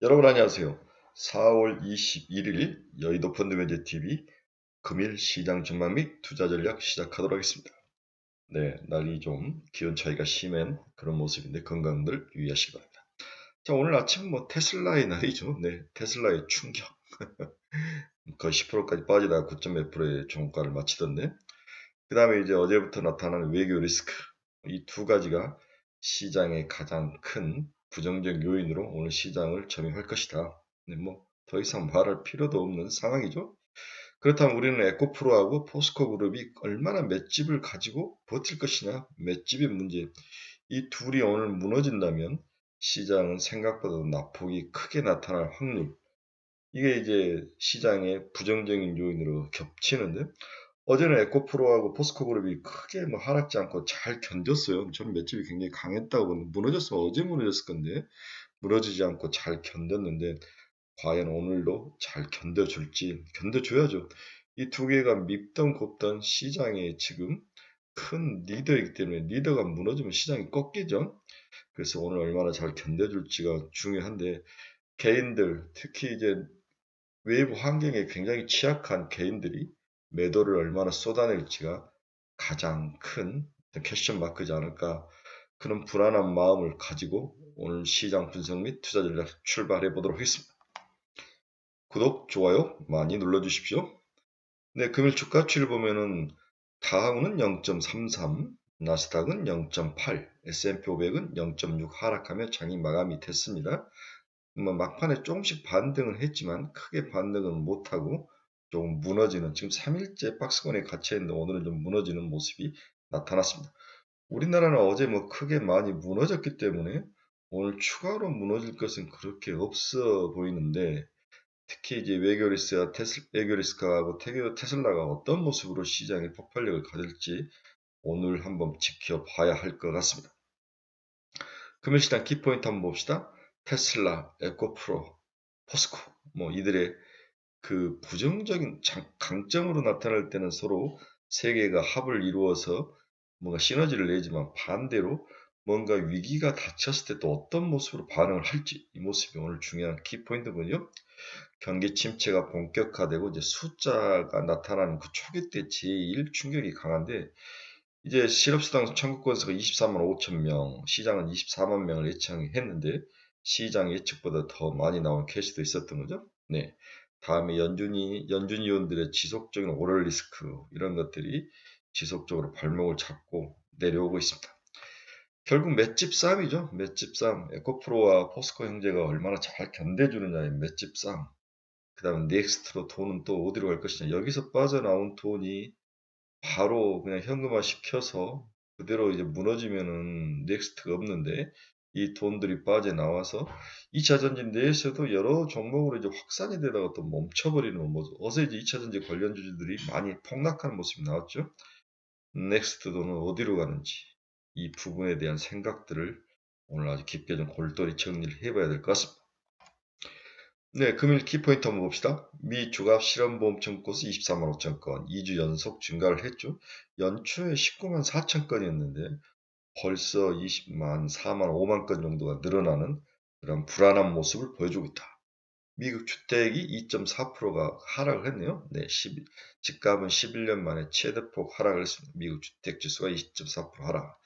여러분 안녕하세요. 4월 21일 여의도 펀드매니저TV 금일 시장 전망 및 투자 전략 시작하도록 하겠습니다. 네, 날이 좀 기온 차이가 심한 그런 모습인데 건강들 유의하시기 바랍니다. 자, 오늘 아침 테슬라의 날이죠. 네, 테슬라의 충격. 거의 10%까지 빠지다가 9점 몇 프로의 종가를 마치던데 그 다음에 이제 어제부터 나타나는 외교 리스크 이 두 가지가 시장의 가장 큰 부정적 요인으로 오늘 시장을 점유할 것이다. 네, 더 이상 말할 필요도 없는 상황이죠. 그렇다면 우리는 에코프로하고 포스코 그룹이 얼마나 맷집을 가지고 버틸 것이냐, 맷집의 문제. 이 둘이 오늘 무너진다면 시장은 생각보다 낙폭이 크게 나타날 확률. 이게 이제 시장의 부정적인 요인으로 겹치는데 어제는 에코프로하고 포스코그룹이 크게 하락지 않고 잘 견뎠어요. 저는 맷집이 굉장히 강했다고 보는데 무너졌으면 어제 무너졌을 건데 무너지지 않고 잘 견뎠는데 과연 오늘도 잘 견뎌줄지 견뎌줘야죠. 이 두 개가 밉던 곱던 시장의 지금 큰 리더이기 때문에 리더가 무너지면 시장이 꺾이죠. 그래서 오늘 얼마나 잘 견뎌줄지가 중요한데 개인들 특히 이제 외부 환경에 굉장히 취약한 개인들이 매도를 얼마나 쏟아낼지가 가장 큰 퀘스천 마크지 않을까 그런 불안한 마음을 가지고 오늘 시장 분석 및 투자 전략 출발해 보도록 하겠습니다. 구독, 좋아요 많이 눌러주십시오. 네, 금일 주가치를 보면은 다우는 0.33, 나스닥은 0.8, S&P 500은 0.6 하락하며 장이 마감이 됐습니다. 막판에 조금씩 반등을 했지만 크게 반등은 못하고 조금 무너지는 지금 3일째 박스권에 갇혀있는데 오늘은 좀 무너지는 모습이 나타났습니다. 우리나라는 어제 크게 많이 무너졌기 때문에 오늘 추가로 무너질 것은 그렇게 없어 보이는데 특히 이제 외교 리스크하고 테슬라가 어떤 모습으로 시장의 폭발력을 가질지 오늘 한번 지켜봐야 할 것 같습니다. 금일 시장 키포인트 한번 봅시다. 테슬라, 에코프로, 포스코 이들의 그 부정적인 강점으로 나타날 때는 서로 세 개가 합을 이루어서 뭔가 시너지를 내지만 반대로 뭔가 위기가 닥쳤을 때 또 어떤 모습으로 반응을 할지 이 모습이 오늘 중요한 키포인트군요. 경기 침체가 본격화되고 이제 숫자가 나타나는 그 초기 때 제일 충격이 강한데 이제 실업수당 청구 건수가 24만 5천 명, 시장은 24만 명을 예상했는데 시장 예측보다 더 많이 나온 케이스도 있었던 거죠. 네. 다음에 연준 의원들의 지속적인 오럴 리스크 이런 것들이 지속적으로 발목을 잡고 내려오고 있습니다. 결국 맷집 싸움이죠. 맷집 싸움. 에코프로와 포스코 형제가 얼마나 잘 견뎌주느냐의 맷집 싸움. 그 다음에 넥스트로 돈은 또 어디로 갈 것이냐. 여기서 빠져나온 돈이 바로 그냥 현금화 시켜서 그대로 이제 무너지면은 넥스트가 없는데 이 돈들이 빠져나와서 2차 전지 내에서도 여러 종목으로 이제 확산이 되다가 또 멈춰버리는 모습. 어제 이제 2차 전지 관련 주주들이 많이 폭락하는 모습이 나왔죠. 넥스트 돈은 어디로 가는지 이 부분에 대한 생각들을 오늘 아주 깊게 좀 골똘히 정리를 해봐야 될 것 같습니다. 네, 금일 키포인트 한번 봅시다. 미 주갑 실현보험 청구건수 24만 5천 건, 2주 연속 증가를 했죠. 연초에 19만 4천 건이었는데 벌써 20만, 4만, 5만 건 정도가 늘어나는 그런 불안한 모습을 보여주고 있다. 미국 주택이 2.4%가 하락을 했네요. 네, 집값은 11년 만에 최대폭 하락을 했습니다. 미국 주택 지수가 2.4% 하락.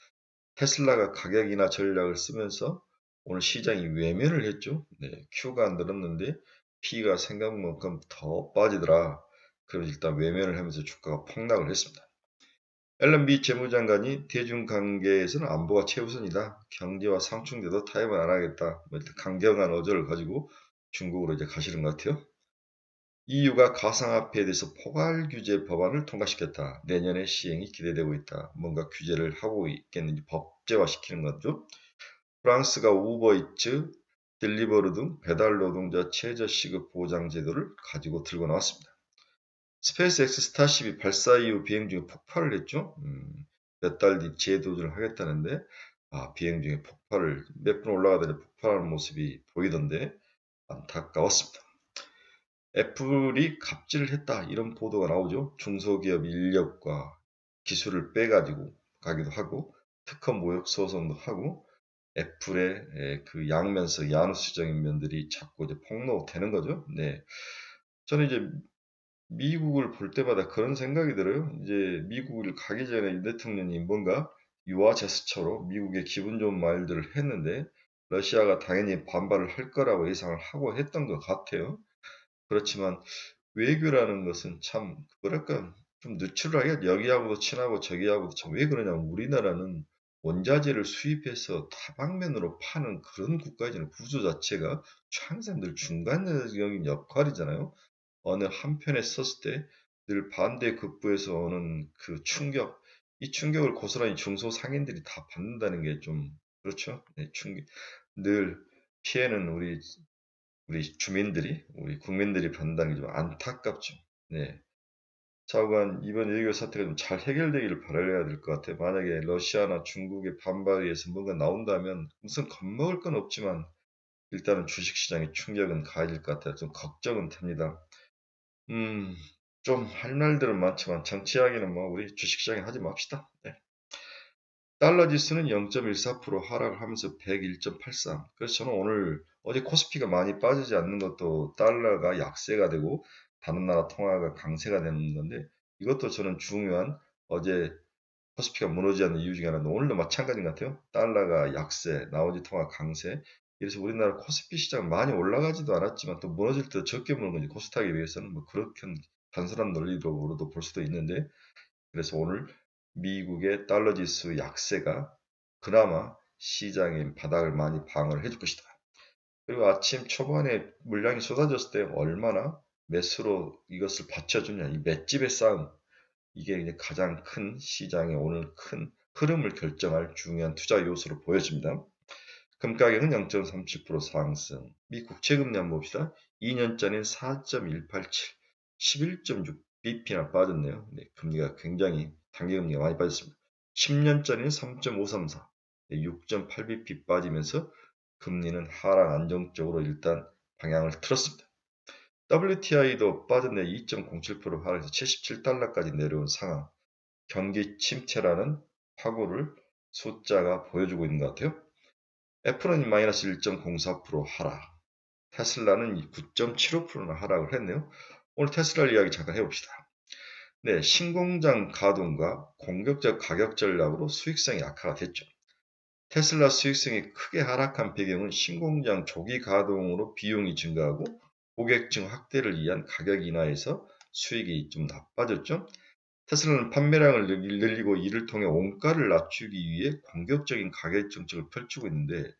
테슬라가 가격이나 전략을 쓰면서 오늘 시장이 외면을 했죠. 네, Q가 늘었는데 P가 생각만큼 더 빠지더라. 그럼 일단 외면을 하면서 주가가 폭락을 했습니다. 앨런 미 재무장관이 대중관계에서는 안보가 최우선이다. 경제와 상충돼도 타협은 안 하겠다. 일단 강경한 어조를 가지고 중국으로 이제 가시는 것 같아요. EU가 가상화폐에 대해서 포괄 규제 법안을 통과시켰다. 내년에 시행이 기대되고 있다. 뭔가 규제를 하고 있겠는지 법제화시키는 거죠. 프랑스가 우버이츠, 딜리버루 등 배달 노동자 최저시급 보장 제도를 가지고 들고 나왔습니다. 스페이스X 스타쉽이 발사 이후 비행 중에 폭발을 했죠. 몇 달 뒤 재도전을 하겠다는데 비행 중에 폭발을 몇 분 올라가더니 폭발하는 모습이 보이던데 안타까웠습니다. 애플이 갑질을 했다 이런 보도가 나오죠. 중소기업 인력과 기술을 빼가지고 가기도 하고 특허 모욕 소송도 하고 애플의 그 양면성 야누스적인 면들이 자꾸 이제 폭로되는 거죠. 네. 저는 이제 미국을 볼 때마다 그런 생각이 들어요. 이제 미국을 가기 전에 이 대통령이 뭔가 유화 제스처로 미국의 기분 좋은 말들을 했는데 러시아가 당연히 반발을 할 거라고 예상을 하고 했던 것 같아요. 그렇지만 외교라는 것은 참 뭐랄까 좀 누추하게 여기하고도 친하고 저기하고도 참 왜 그러냐면 우리나라는 원자재를 수입해서 다방면으로 파는 그런 국가이잖아요. 구조 자체가 항상 늘 중간적인 역할이잖아요. 어느 한편에 섰을 때 늘 반대급부에서 오는 그 충격, 이 충격을 고스란히 중소상인들이 다 받는다는 게 좀 그렇죠. 네, 늘 피해는 우리 주민들이, 우리 국민들이 받는다는 게 좀 안타깝죠. 네. 좌우간 이번 외교 사태가 좀 잘 해결되기를 바라야 될 것 같아요. 만약에 러시아나 중국의 반발에 의해서 뭔가 나온다면 우선 겁먹을 건 없지만 일단은 주식시장의 충격은 가해질 것 같아요. 좀 걱정은 됩니다. 좀 할 말들은 많지만 정치하기는 뭐 우리 주식시장에 하지 맙시다. 네. 달러 지수는 0.14% 하락을 하면서 101.83. 그래서 저는 오늘 어제 코스피가 많이 빠지지 않는 것도 달러가 약세가 되고 다른 나라 통화가 강세가 되는 건데 이것도 저는 중요한 어제 코스피가 무너지지 않는 이유 중에 하나인데 오늘도 마찬가지인 것 같아요. 달러가 약세, 나머지 통화 강세. 그래서 우리나라 코스피 시장 많이 올라가지도 않았지만 또 무너질 때 적게 무너는 거지 코스닥에 비해서는 뭐 그렇게 단순한 논리로도 볼 수도 있는데 그래서 오늘 미국의 달러 지수 약세가 그나마 시장의 바닥을 많이 방어를 해줄 것이다. 그리고 아침 초반에 물량이 쏟아졌을 때 얼마나 매수로 이것을 받쳐주냐. 이 맷집의 싸움. 이게 이제 가장 큰 시장의 오늘 큰 흐름을 결정할 중요한 투자 요소로 보여집니다. 금 가격은 0.37% 상승. 미 국채금리 한번 봅시다. 2년짜리는 4.187, 11.6bp나 빠졌네요. 네, 금리가 굉장히 단기금리가 많이 빠졌습니다. 10년짜리는 3.534, 6.8bp 빠지면서 금리는 하락 안정적으로 일단 방향을 틀었습니다. WTI도 빠졌네. 2.07% 하락해서 77달러까지 내려온 상황. 경기 침체라는 파고를 숫자가 보여주고 있는 것 같아요. 애플은 마이너스 1.04% 하락. 테슬라는 9.75%나 하락을 했네요. 오늘 테슬라 이야기 잠깐 해봅시다. 네, 신공장 가동과 공격적 가격 전략으로 수익성이 악화가 됐죠. 테슬라 수익성이 크게 하락한 배경은 신공장 조기 가동으로 비용이 증가하고 고객층 확대를 위한 가격 인하에서 수익이 좀 나빠졌죠. 테슬라는 판매량을 늘리고 이를 통해 원가를 낮추기 위해 공격적인 가격 정책을 펼치고 있는데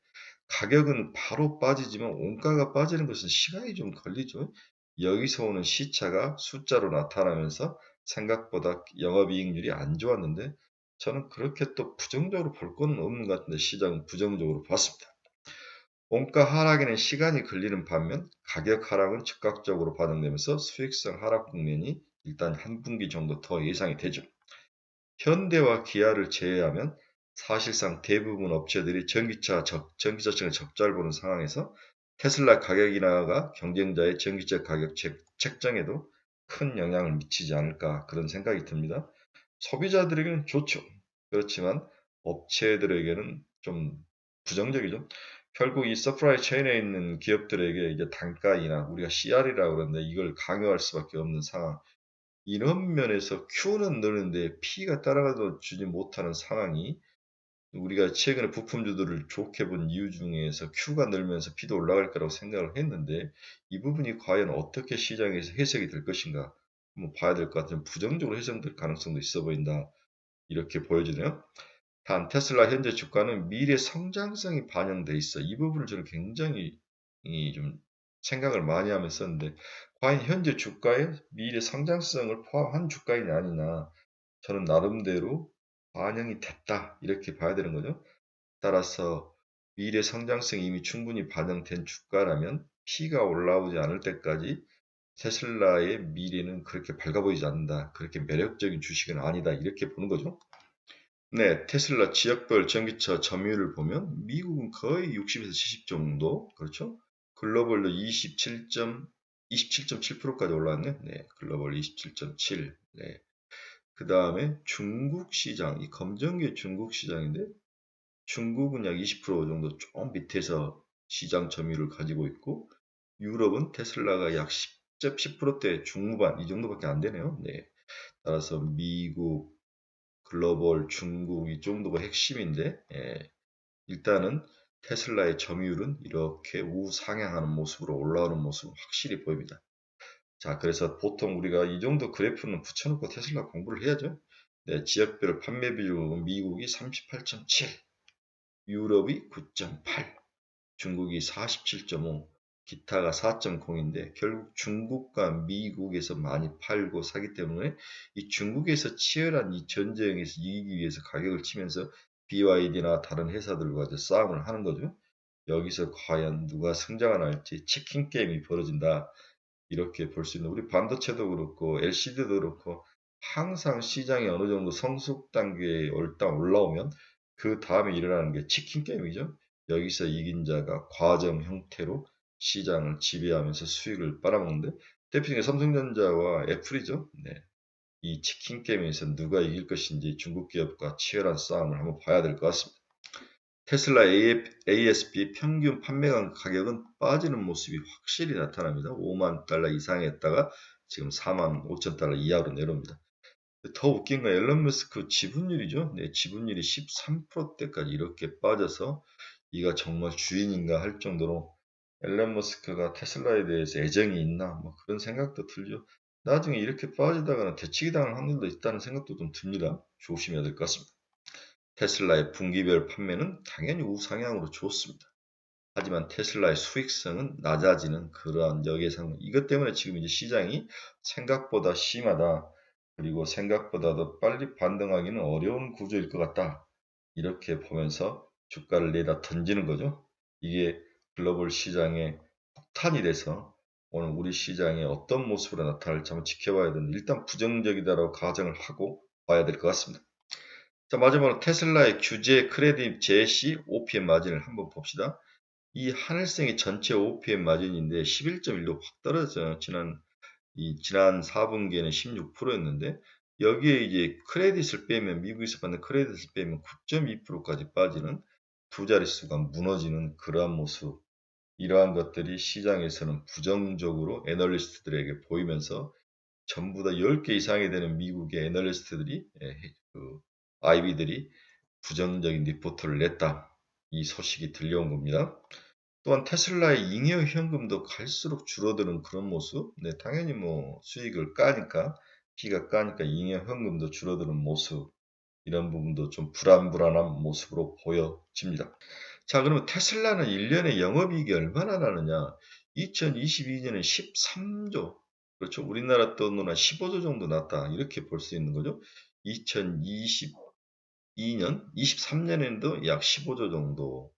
가격은 바로 빠지지만 원가가 빠지는 것은 시간이 좀 걸리죠. 여기서 오는 시차가 숫자로 나타나면서 생각보다 영업이익률이 안 좋았는데 저는 그렇게 또 부정적으로 볼 건 없는 것 같은데 시장은 부정적으로 봤습니다. 원가 하락에는 시간이 걸리는 반면 가격 하락은 즉각적으로 반영되면서 수익성 하락 국면이 일단 한 분기 정도 더 예상이 되죠. 현대와 기아를 제외하면 사실상 대부분 업체들이 전기차층을 적자를 보는 상황에서 테슬라 가격 인하가 경쟁자의 전기차 가격 책정에도 큰 영향을 미치지 않을까 그런 생각이 듭니다. 소비자들에게는 좋죠. 그렇지만 업체들에게는 좀 부정적이죠. 결국 이 서프라이 체인에 있는 기업들에게 이제 단가 인하, 우리가 CR이라고 그러는데 이걸 강요할 수밖에 없는 상황. 이런 면에서 Q는 느는데 P가 따라가도 주지 못하는 상황이 우리가 최근에 부품주들을 좋게 본 이유 중에서 Q가 늘면서 P도 올라갈 거라고 생각을 했는데 이 부분이 과연 어떻게 시장에서 해석이 될 것인가 한번 봐야 될 것 같은 부정적으로 해석될 가능성도 있어 보인다. 이렇게 보여지네요. 단 테슬라 현재 주가는 미래 성장성이 반영돼 있어. 이 부분을 저는 굉장히 좀 생각을 많이 하면서 썼는데 과연 현재 주가에 미래 성장성을 포함한 주가이냐 아니냐 저는 나름대로 반영이 됐다 이렇게 봐야 되는 거죠. 따라서 미래 성장성이 이미 충분히 반영된 주가라면 P가 올라오지 않을 때까지 테슬라의 미래는 그렇게 밝아 보이지 않는다. 그렇게 매력적인 주식은 아니다. 이렇게 보는 거죠. 네, 테슬라 지역별 전기차 점유율을 보면 미국은 거의 60에서 70 정도, 그렇죠? 글로벌도 27.7%까지 올랐네. 네, 글로벌 27.7. 네. 그 다음에 중국 시장, 이 검정게 중국 시장인데 중국은 약 20% 정도 좀 밑에서 시장 점유율을 가지고 있고, 유럽은 테슬라가 약 10%대 중후반 이 정도밖에 안 되네요. 네. 따라서 미국, 글로벌, 중국 이 정도가 핵심인데, 일단은 테슬라의 점유율은 이렇게 우상향하는 모습으로 올라오는 모습은 확실히 보입니다. 자, 그래서 보통 우리가 이 정도 그래프는 붙여놓고 테슬라 공부를 해야죠. 네, 지역별 판매 비율은 미국이 38.7, 유럽이 9.8, 중국이 47.5, 기타가 4.0인데 결국 중국과 미국에서 많이 팔고 사기 때문에 이 중국에서 치열한 이 전쟁에서 이기기 위해서 가격을 치면서 BYD나 다른 회사들과 이제 싸움을 하는 거죠. 여기서 과연 누가 성장을 할지 치킨 게임이 벌어진다. 이렇게 볼 수 있는, 우리 반도체도 그렇고 LCD도 그렇고 항상 시장이 어느 정도 성숙 단계에 일단 올라오면 그 다음에 일어나는 게 치킨 게임이죠. 여기서 이긴 자가 과정 형태로 시장을 지배하면서 수익을 빨아먹는데, 대표적인 삼성전자와 애플이죠. 네. 이 치킨 게임에서 누가 이길 것인지 중국 기업과 치열한 싸움을 한번 봐야 될 것 같습니다. 테슬라 ASP 평균 판매 가격은 빠지는 모습이 확실히 나타납니다. 5만 달러 이상했다가 지금 4만 5천 달러 이하로 내려옵니다. 더 웃긴 건 앨런 머스크 지분율이죠. 네, 지분율이 13%대까지 이렇게 빠져서 이가 정말 주인인가 할 정도로 앨런 머스크가 테슬라에 대해서 애정이 있나 뭐 그런 생각도 들죠. 나중에 이렇게 빠지다가는 대치기 당할 확률도 있다는 생각도 좀 듭니다. 조심해야 될 것 같습니다. 테슬라의 분기별 판매는 당연히 우상향으로 좋습니다. 하지만 테슬라의 수익성은 낮아지는 그러한 역예상, 이것 때문에 지금 이제 시장이 생각보다 심하다. 그리고 생각보다도 빨리 반등하기는 어려운 구조일 것 같다. 이렇게 보면서 주가를 내다 던지는 거죠. 이게 글로벌 시장의 폭탄이 돼서 오늘 우리 시장에 어떤 모습으로 나타날지 한번 지켜봐야 되는데, 일단 부정적이다라고 가정을 하고 봐야 될 것 같습니다. 자, 마지막으로 테슬라의 규제 크레딧 제시 OPM 마진을 한번 봅시다. 이 하늘색이 전체 OPM 마진인데 11.1로 확 떨어져요. 지난 4분기에는 16%였는데, 여기에 이제 크레딧을 빼면, 미국에서 받는 크레딧을 빼면 9.2%까지 빠지는, 두 자릿수가 무너지는 그러한 모습. 이러한 것들이 시장에서는 부정적으로 애널리스트들에게 보이면서 전부 다 10개 이상이 되는 미국의 애널리스트들이, IB들이 부정적인 리포트를 냈다. 이 소식이 들려온 겁니다. 또한 테슬라의 잉여 현금도 갈수록 줄어드는 그런 모습. 네, 당연히 뭐 수익을 까니까, 피가 까니까 잉여 현금도 줄어드는 모습. 이런 부분도 좀 불안불안한 모습으로 보여집니다. 자, 그러면 테슬라는 1년에 영업이익이 얼마나 나느냐? 2022년에 13조. 그렇죠. 우리나라 돈으로 한 15조 정도 났다. 이렇게 볼 수 있는 거죠. 2022년, 23년에도 약 15조 정도.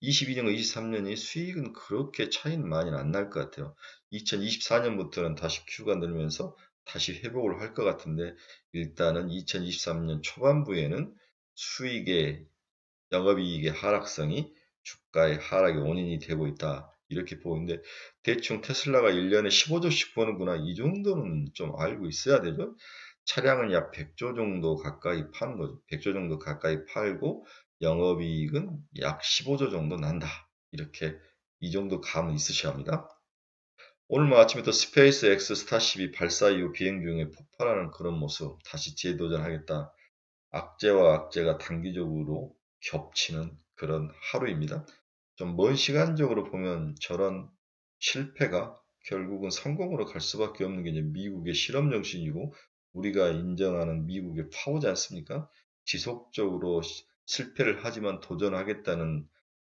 22년과 23년이 수익은 그렇게 차이는 많이 안 날 것 같아요. 2024년부터는 다시 Q가 늘면서 다시 회복을 할 것 같은데, 일단은 2023년 초반부에는 수익의, 영업이익의 하락성이 주가의 하락의 원인이 되고 있다. 이렇게 보이는데, 대충 테슬라가 1년에 15조씩 버는구나. 이 정도는 좀 알고 있어야 되죠. 차량은 약 100조 정도 가까이 파는 거죠. 100조 정도 가까이 팔고 영업이익은 약 15조 정도 난다. 이렇게 이 정도 감은 있으셔야 합니다. 오늘 뭐 아침부터 스페이스 X 스타쉽이 발사 이후 비행 중에 폭발하는 그런 모습, 다시 재도전하겠다. 악재와 악재가 단기적으로 겹치는 그런 하루입니다. 좀 먼 시간적으로 보면 저런 실패가 결국은 성공으로 갈 수밖에 없는 게 이제 미국의 실험 정신이고, 우리가 인정하는 미국의 파워지 않습니까? 지속적으로 실패를 하지만 도전하겠다는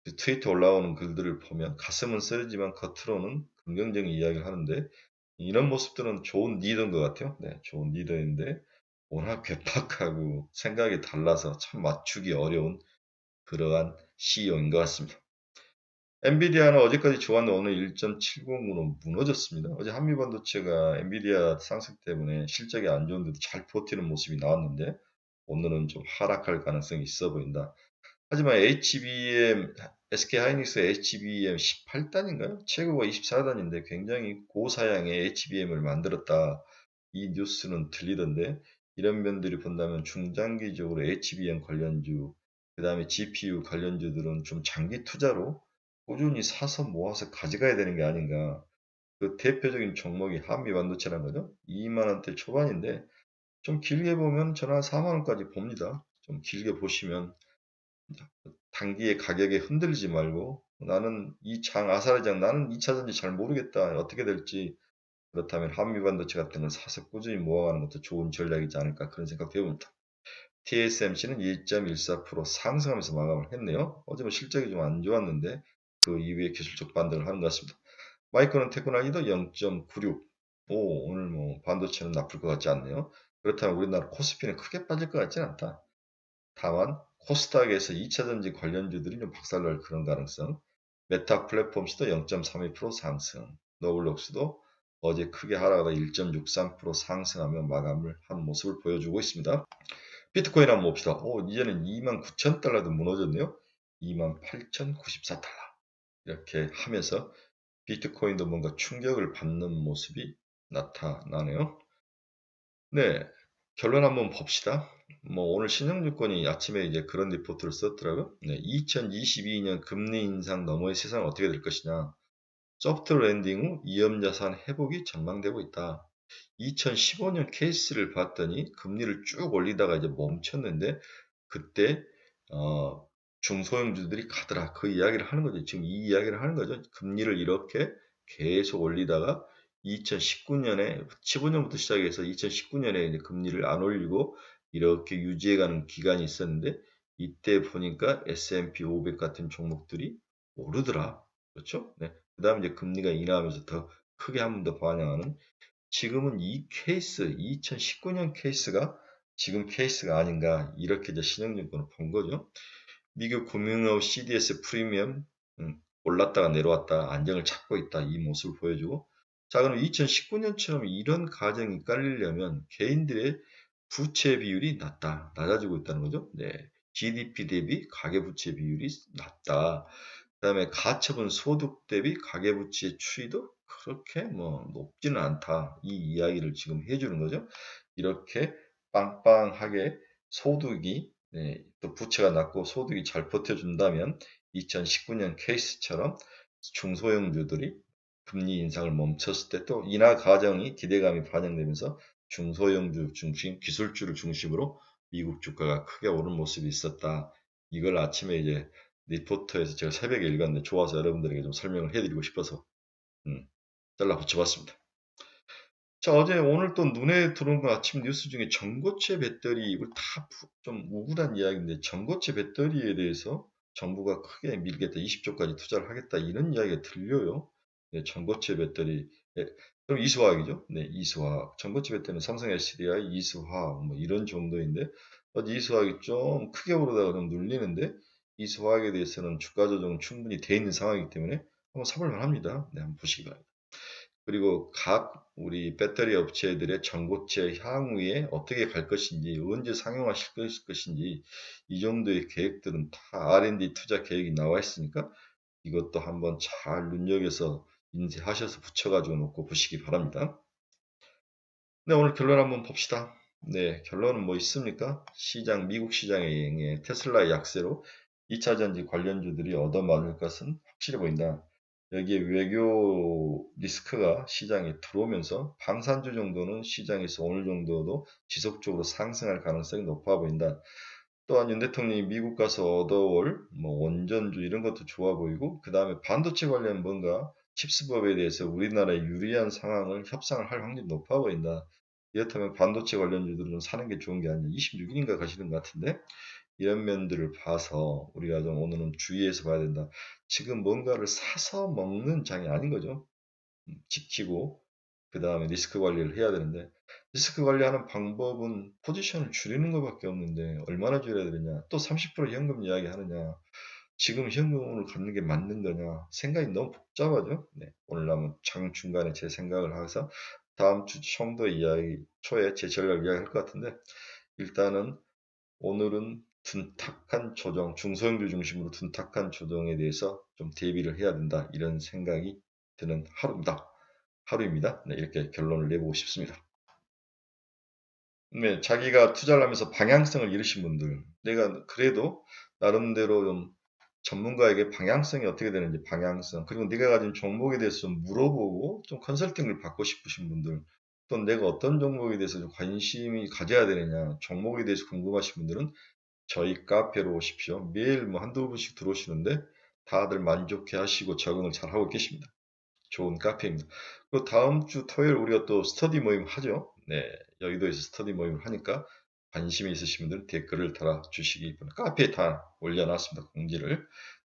그 트위터 올라오는 글들을 보면 가슴은 쓰리지만 겉으로는 긍정적인 이야기를 하는데, 이런 모습들은 좋은 리더인 것 같아요. 네, 좋은 리더인데 워낙 괴팍하고 생각이 달라서 참 맞추기 어려운 그러한 CEO인 것 같습니다. 엔비디아는 어제까지 좋았는데 오늘 1.70으로 무너졌습니다. 어제 한미반도체가 엔비디아 상승 때문에 실적이 안 좋은데도 잘 버티는 모습이 나왔는데, 오늘은 좀 하락할 가능성이 있어 보인다. 하지만 SK 하이닉스 HBM 18단인가요? 최고가 24단인데 굉장히 고사양의 HBM을 만들었다. 이 뉴스는 들리던데, 이런 면들이 본다면 중장기적으로 HBM 관련주 그 다음에 GPU 관련주들은 좀 장기 투자로 꾸준히 사서 모아서 가져가야 되는 게 아닌가. 그 대표적인 종목이 한미반도체라는 거죠. 2만 원대 초반인데 좀 길게 보면 저는 한 4만 원까지 봅니다. 좀 길게 보시면 단기에 가격에 흔들리지 말고 나는 이 장 아사리장 나는 2차전지 잘 모르겠다. 어떻게 될지 그렇다면 한미반도체 같은 걸 사서 꾸준히 모아가는 것도 좋은 전략이지 않을까 그런 생각도 해봅니다. TSMC는 1.14% 상승하면서 마감을 했네요. 어제 뭐 실적이 좀 안 좋았는데 그 이후에 기술적 반등을 하는 것 같습니다. 마이크론 테크놀로지도 0.96. 오늘 뭐 반도체는 나쁠 것 같지 않네요. 그렇다면 우리나라 코스피는 크게 빠질 것 같지는 않다. 다만 코스닥에서 2차전지 관련주들이 좀 박살날 그런 가능성. 메타 플랫폼스도 0.32% 상승. 노블록스도 어제 크게 하락하다 1.63% 상승하며 마감을 한 모습을 보여주고 있습니다. 비트코인 한번 봅시다. 이제는 29,000달러도 무너졌네요. 28,094달러. 이렇게 하면서 비트코인도 뭔가 충격을 받는 모습이 나타나네요. 네, 결론 한번 봅시다. 뭐 오늘 신흥증권이 아침에 이제 그런 리포트를 썼더라고요. 네, 2022년 금리 인상 너머의 세상은 어떻게 될 것이냐. 소프트 랜딩 후 위험자산 회복이 전망되고 있다. 2015년 케이스를 봤더니 금리를 쭉 올리다가 이제 멈췄는데 그때 중소형주들이 가더라. 그 이야기를 하는 거죠. 지금 이 이야기를 하는 거죠. 금리를 이렇게 계속 올리다가 2019년에 15년부터 시작해서 2019년에 이제 금리를 안 올리고 이렇게 유지해가는 기간이 있었는데 이때 보니까 S&P 500 같은 종목들이 오르더라. 그렇죠? 네. 그 다음에 이제 금리가 인하하면서 더 크게 한 번 더 반영하는 지금은 이 케이스, 2019년 케이스가 지금 케이스가 아닌가 이렇게 이제 신흥증권을 본 거죠. 미국 금융업 CDS 프리미엄 올랐다가 내려왔다 안정을 찾고 있다 이 모습을 보여주고 자 그럼 2019년처럼 이런 가정이 깔리려면 개인들의 부채 비율이 낮아지고 있다는 거죠. 네, GDP 대비 가계부채 비율이 낮다. 그다음에 가처분 소득 대비 가계부채의 추이도 그렇게 뭐 높지는 않다. 이 이야기를 지금 해주는 거죠. 이렇게 빵빵하게 소득이 네, 또 부채가 낮고 소득이 잘 버텨준다면 2019년 케이스처럼 중소형주들이 금리 인상을 멈췄을 때 또 인하 과정이 기대감이 반영되면서 중소형주 중심, 기술주를 중심으로 미국 주가가 크게 오른 모습이 있었다. 이걸 아침에 이제 리포터에서 제가 새벽에 읽었는데 좋아서 여러분들에게 좀 설명을 해드리고 싶어서 잘라 붙여봤습니다. 자, 오늘 또 눈에 들어온 거 아침 뉴스 중에 전고체 배터리, 이걸 다 좀 우울한 이야기인데, 전고체 배터리에 대해서 정부가 크게 밀겠다, 20조까지 투자를 하겠다, 이런 이야기가 들려요. 네, 전고체 배터리. 네, 그럼 이수화학이죠? 네, 이수화학. 전고체 배터리는 삼성 SDI, 이수화학, 뭐 이런 정도인데, 이수화학이 좀 크게 오르다가 좀 눌리는데, 이수화학에 대해서는 주가 조정 충분히 돼 있는 상황이기 때문에 한번 사볼만 합니다. 네, 한번 보시기 바랍니다. 그리고 각 우리 배터리 업체들의 전고체 향후에 어떻게 갈 것인지, 언제 상용화실 것인지, 이 정도의 계획들은 다 R&D 투자 계획이 나와 있으니까 이것도 한번 잘 눈여겨서 인지하셔서 붙여가지고 놓고 보시기 바랍니다. 네, 오늘 결론 한번 봅시다. 네, 결론은 뭐 있습니까? 미국 시장의 테슬라의 약세로 2차전지 관련주들이 얻어맞을 것은 확실해 보인다. 여기에 외교 리스크가 시장에 들어오면서 방산주 정도는 시장에서 어느 정도도 지속적으로 상승할 가능성이 높아 보인다. 또한 윤 대통령이 미국 가서 얻어올 뭐 원전주 이런 것도 좋아 보이고 그 다음에 반도체 관련 뭔가 칩스법에 대해서 우리나라에 유리한 상황을 협상을 할 확률이 높아 보인다. 이렇다면 반도체 관련주들은 사는 게 좋은 게 아니라 26일인가 가시는 것 같은데 이런 면들을 봐서 우리가 좀 오늘은 주의해서 봐야 된다. 지금 뭔가를 사서 먹는 장이 아닌 거죠. 지키고 그 다음에 리스크 관리를 해야 되는데 리스크 관리하는 방법은 포지션을 줄이는 것밖에 없는데 얼마나 줄여야 되느냐 또 30% 현금 이야기 하느냐 지금 현금을 갖는 게 맞는 거냐 생각이 너무 복잡하죠. 네, 오늘 남은 장 중간에 제 생각을 해서 다음 주 청도 이야기 초에 제 전략 이야기할 것 같은데 일단은 오늘은 둔탁한 조정, 중소형주 중심으로 둔탁한 조정에 대해서 좀 대비를 해야 된다 이런 생각이 드는 하루입니다. 네, 이렇게 결론을 내보고 싶습니다. 네, 자기가 투자를 하면서 방향성을 잃으신 분들, 내가 그래도 나름대로 좀 전문가에게 방향성이 어떻게 되는지 방향성, 그리고 네가 가진 종목에 대해서 좀 물어보고 좀 컨설팅을 받고 싶으신 분들, 또 내가 어떤 종목에 대해서 좀 관심이 가져야 되느냐, 종목에 대해서 궁금하신 분들은 저희 카페로 오십시오. 매일 뭐 한두 분씩 들어오시는데 다들 만족해 하시고 적응을 잘 하고 계십니다. 좋은 카페입니다. 그 다음 주 토요일 우리가 또 스터디 모임 하죠. 네, 여의도에서 스터디 모임을 하니까 관심이 있으신 분들은 댓글을 달아주시기 바랍니다. 카페에 다 올려놨습니다. 공지를.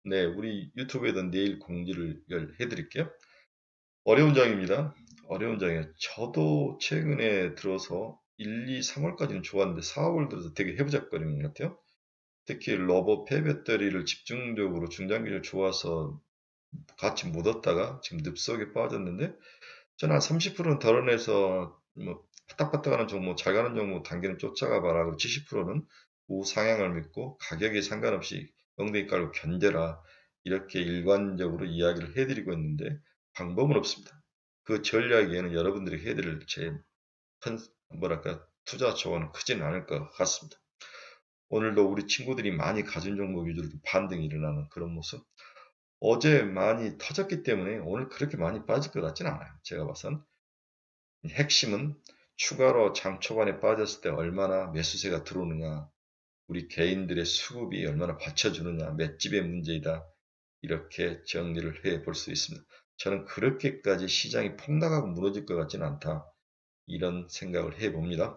네, 우리 유튜브에다 내일 공지를 해드릴게요. 어려운 장입니다. 어려운 장이에요. 저도 최근에 들어서 1, 2, 3월까지는 좋았는데 4월 들어서 되게 해부작거리는 것 같아요. 특히 러버 폐배터리를 집중적으로 중장기를 좋아서 같이 묻었다가 지금 늪속에 빠졌는데 저는 한 30%는 덜어내서 뭐 파딱파딱하는 종목, 잘 가는 종목 단기는 쫓아가 봐라. 그리고 70%는 우상향을 믿고 가격에 상관없이 엉덩이 깔고 견뎌라. 이렇게 일관적으로 이야기를 해드리고 있는데 방법은 없습니다. 그 전략에는 여러분들이 해드릴 제 큰 뭐랄까 투자 조언은 크지는 않을 것 같습니다. 오늘도 우리 친구들이 많이 가진 종목 위주로 반등이 일어나는 그런 모습. 어제 많이 터졌기 때문에 오늘 그렇게 많이 빠질 것 같지는 않아요. 제가 봐선. 핵심은 추가로 장 초반에 빠졌을 때 얼마나 매수세가 들어오느냐, 우리 개인들의 수급이 얼마나 받쳐주느냐, 맷집의 문제이다. 이렇게 정리를 해 볼 수 있습니다. 저는 그렇게까지 시장이 폭락하고 무너질 것 같지는 않다. 이런 생각을 해 봅니다.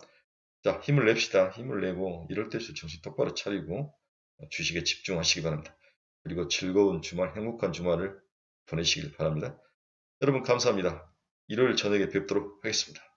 자, 힘을 냅시다. 힘을 내고 이럴 때일수록 정신 똑바로 차리고 주식에 집중하시기 바랍니다. 그리고 즐거운 주말, 행복한 주말을 보내시길 바랍니다. 여러분 감사합니다. 일요일 저녁에 뵙도록 하겠습니다.